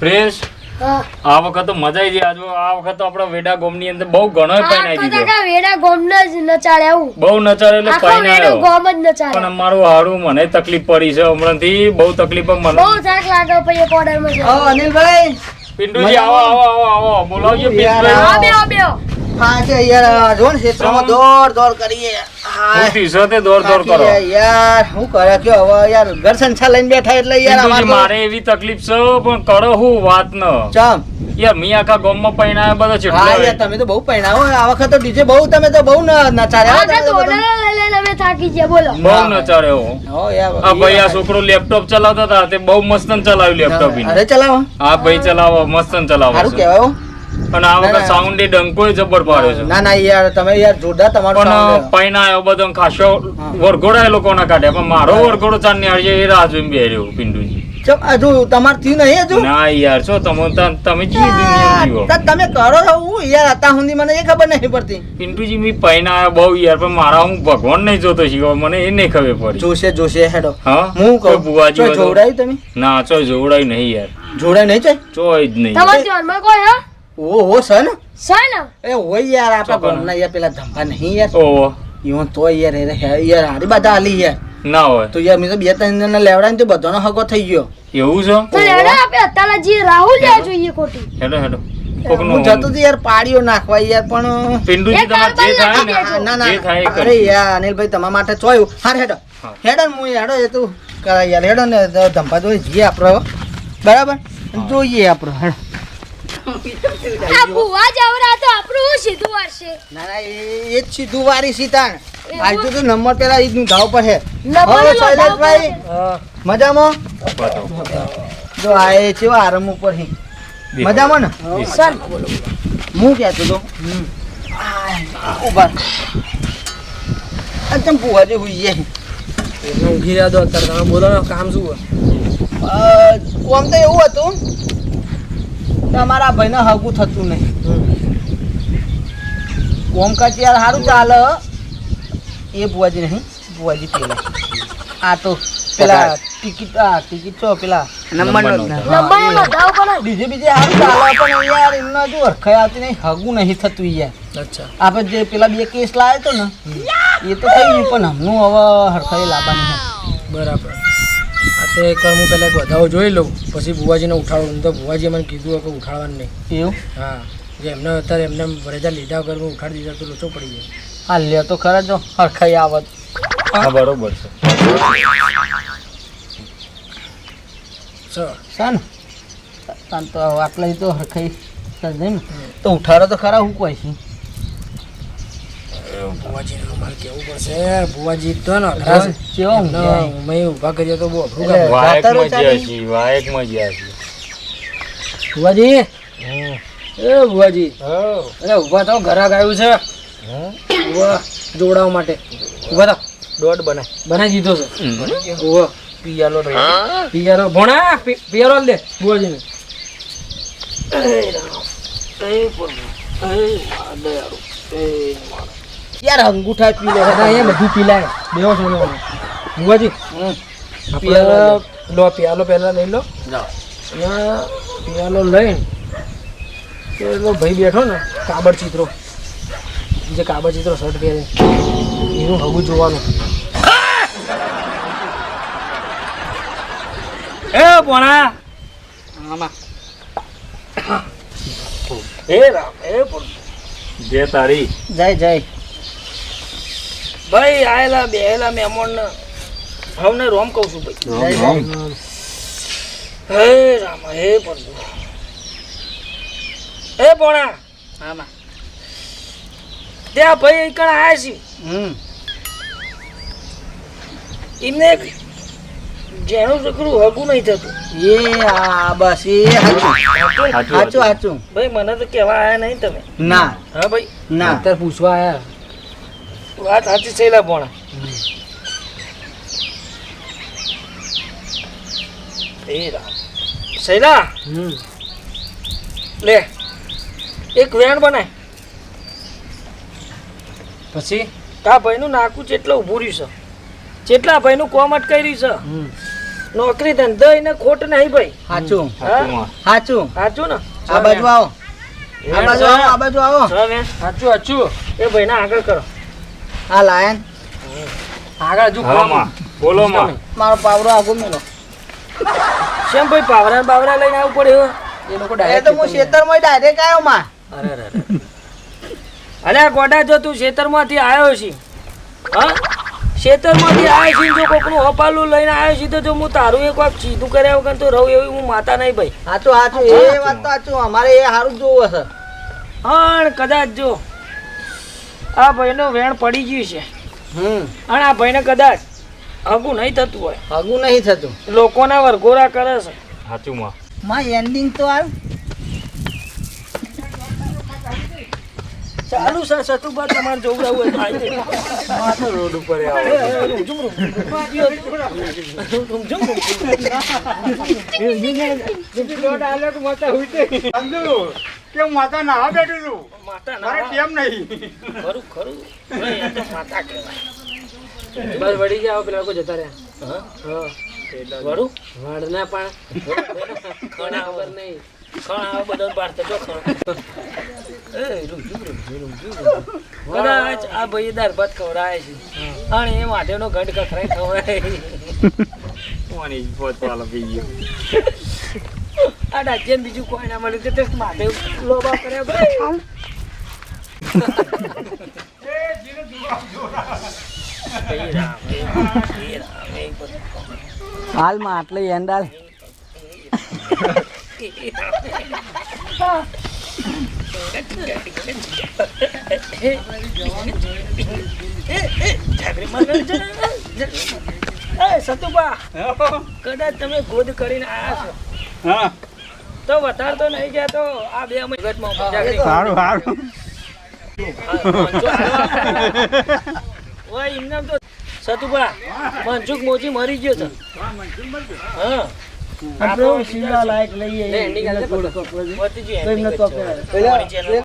Prince આ વખત મજા આવી ગઈ. આ વખત આપણા વેડા ગોમની અંદર બહુ ઘણો પૈણાઈ દીધો. વેડા ગોમ જ નચાડે આવું બહુ નચાડે એટલે પૈણાયો. ગોમ જ નચાડે. પણ અમારું હારું મને તકલીફ પડી છે હમણાંથી બહુ તકલીફ મને. બહુ થાક લાગે પછી કોડર માં. અનિલભાઈ પિન્ટુજી આવો બોલાવજો પિન્ટુભાઈ. આવો. હા કે યાર જો ને ક્ષેત્રમાં દોડ કરીએ. દોર કરો યાર હું કરે કયો હવે યાર ઘર સંસાર લઈને બેઠા એટલે યાર મારે એવી તકલીફ છે પણ કરો હું વાત ન ચમ યાર મી આખા ગામમાં પૈણાયો બધો છે. હા યાર તમે તો બહુ પૈણાવો આ વખત તો ડીજે બહુ તમે તો બહુ નચાડ્યા અમે થાકી ગયા બોલો. બહુ નચાડ્યો. હો યાર આ ભાઈ આ છોકરો લેપટોપ ચલાવતા હતા તે બહુ મસ્ત ચલાવ્યું લેપટોપ. અરે ચલાવો હા ભાઈ ચલાવો મસ્ત ચલાવો. સારું કહેવાય. અને આ વખત સાઉન્ડ એ ડંકો જબર પાડ્યો છે. ના યાર તમે યાર જોરદાર તમારો પણ પૈણાયો બધો ખાસો વરઘોડા એ લોકોના કાઢ્યા પણ મારો વરઘોડો ચાંદ ની હારી એ રાહ જોઈને બેહ્યો પિન્ટુજી. હજુ તમારે થયું નહીં હજુ ના યાર છો તમે જી દુનિયા જીવો. તમે કરો છો હું યાર અત્યાર સુધી મને એ ખબર નહીં પડતી. પિન્ટુજી મી પૈણાયો બહુ યાર પણ મારા હું ભગવાન નહીં જોતો છીએ મને એ નહીં ખબર પડી. જોશે હેડો હા હું કહું બુવાજી જોવડાયું તમે ના ચો જોવડાયું નહીં યાર. જોડાય નહીં ચોય જ નહીં. તમારા ધ્યાનમાં કોઈ હા ઓહો સન સન એ હોય યાર આપણા ગામના યાર પેલા ધંપા નહીં યાર ઓહો ઈવન તો યાર હારી બધા આલી યાર ના હોય તો યાર મેં તો 2-3 જણને લેવડાવીને તો બધાનો હગો થઈ ગયો. એવું છે તો લેડા આપે અત્યારે જે રાહુલ લે જોઈએ ખોટી. હેડો હું જતો તો યાર પાડીઓ નાખવા યાર પણ પિન્ટુજી તમારે જે થાય ને ના જે થાય એ અરે યાર અનિલભાઈ તમારા માટે ચોયું હાર હેડો ને હું હેડો એ તું કરા યાર હેડો ને ધંપા જોઈ જઈએ આપણે બરાબર જોઈએ આપણે હેડો. આ ભુવા જાવરા તો આપણું સીધું વારશે. ના એ જ સીધું વારી સીતાણ આજ તો નંબર પેલા ઈ નું ધાવ પર હે નંબર શૈલેષભાઈ મજામાં જો આ એ છે આરામ ઉપર હી મજામાં ને સન હું કહેતો તો ઉભા અચમ પુવાજે હુઈ જાય ઊંઘી રહ્યા તો અત્યારે તમે બોલો ને કામ શું કોમ તો એવું હતું તમારા ભાઈને હગું થતું નહીં કોમકાજ યાર સારું ચાલે એ બુવાજી નહીં બુવાજી પેલા આ તો પેલા ટિકિટ તો પેલા નંબર બતાવો કોને બીજે સારું ચાલે પણ યાર એમના જો હરખાઈ આવતી નહીં હગું નહીં થતું યાર. અચ્છા આપણે જે પેલા 2 કેસ લાવ્યો તો ને એ તો થઈ ગયું પણ હમનું હવે હરખાઈ લાવવાની બરાબર. આ તે એકવાર હું પહેલાં એક વધાવો જોઈ લઉં પછી બુવાજીને ઉઠાડું તો બુવાજીએ મને કીધું કે ઉઠાડવાનું નહીં. એવું હા જે એમને અત્યારે એમને રજા લીધા વગર હું ઉઠાડી દીધા તો લોચો પડી જાય. હા લે તો ખરા જો હરખાઈ આવત હા બરોબર છે સર તાન તો આટલા તો હરખાઈ ને તો ઉઠાડો તો ખરા હું કોઈ છે બુવાજીને મારે કેવું પડશે બુવાજી તો ને કેવો મેં ઊભા કરીએ તો બહુ અઘરું એટલે વાયકમાં જ્યાં છીએ. બુવાજી એ બુવાજી અરે ઊભા થાવ ઘરાક આવ્યું છે ઊભા જોડાવા માટે ઊભા થાવ દોઢ બનાવી દીધો છે ઊભો પિયાલો ભણા પિયાલો દે બુવાજીને યાર અંગૂઠા પી લે અહીંયા બધું પીલાય બેવો છો બુવાજી પિયાલો પહેલા લઈ લો અને પિયાલો લઈને પેલો ભાઈ બેઠો ને કાબડ ચિત્રો જે કાબડ ચિત્રો શર્ટ પહેરે એનું હગું જોવાનું. એ પોણા આમાં એ રામ એ જે તારી જય ભાઈ આયેલા બેહેલા મહેમાન ને હવને રોમ કહું છું ભાઈ. હે રામ હે પ્રભુ એ પોણા આમાં ત્યાં ભાઈ કણ આયા છે એમને જેનું છોકરું હગું નહીં થતું એ આ બસ એ સાચું ભાઈ મને તો કહેવા આયા નહીં તમે ના હા ભાઈ ના અત્યારે પૂછવા આયા વાત સાચી છે લા પોણા એ રામ શૈલા લે એક વેણ બનાય પછી તા ભાઈનું નાકું જેટલું ઊભું રહ્યું છે જેટલા ભાઈનું કોમ અટકાઈ રહ્યું છે નોકરી ધંધો એને ખોટ નહીં ભાઈ. સાચું સાચું માં. સાચું. સાચું ને? આ બાજુ આવો, આ બાજુ આવો, આ બાજુ આવો. સાચું સાચું. એ ભાઈને આગળ કરો. આ લાયન આગળ હજુ હા માં. બોલો માં. મારો પાવરો આગો મેલો. શેમ ભાઈ પાવરા બાવરા લઈને આવવું પડે હવે? એ લોકો એ તો હું ખેતરમાં ડાયરેક્ટ આવ્યો માં. અરે આ ગોડા જો તું ખેતરમાંથી આવ્યો છે, હા ખેતરમાંથી આવ્યો છે, જો કોકનું હપાલું લઈને આવ્યો છે તો જો હું તારું એક વાર સીધું કર્યા વગર તો રહું એવી હું માતા નહીં ભાઈ. સાચું સાચું, એ વાત તો સાચું. અમારે એ સારું જ જોવું હશે. પણ કદાચ જો આ ભાઈનો વેણ પડી ગયું છે અને આ ભાઈને કદાચ હગું નહીં થતું હોય, હગું નહીં થતું, લોકોના વરઘોડા કરે છે. સાચું માં. માં એન્ડિંગ તો આવ્યું. ચાલુ છે સતુભા, તમારે જોવડાવું હોય તો આવી જાય. માથે રોડ ઉપર કેમ માતા નાવા બેઠું છું? માતા મારે ના કેમ નહીં? ખરું ખરું નહીં, આ તો માતા કહેવાય. બસ વળી જાઓ, પેલા લોકો જતા રહ્યા. હા વળું વાળના પણ ખણા વગર નહીં, ખણા બધો બહાર થતો ખણ. કદાચ આ ભાઈ દાળ ભાત ખવડાવે છે અને એ માટેનો ગઢ કખરાઈ ખવડાય. કોની પોતવાલો પી ગયો. આ ડાજ્યાને બીજું કોઈ ના મળ્યું કે તે માટે લોબા કર્યા ભાઈ. હાલમાં આટલે એન્ડાલ સતુભા, કદાચ તમે ગોદ કરીને આયા છો હા, તો વધારે તો નહીં ગયા તો આ બે અમે જગતમાં જાગરી. સારું સારું. ઓય એમને તો સતુભા મનસુખ મોચી મરી ગયો છે. હા આપણે શીલા લાયક લઈએ લે, એન્ડિંગ હાલ દે, પતી ગયું, એન્ડિંગ જ છે. પેલા અમારી channel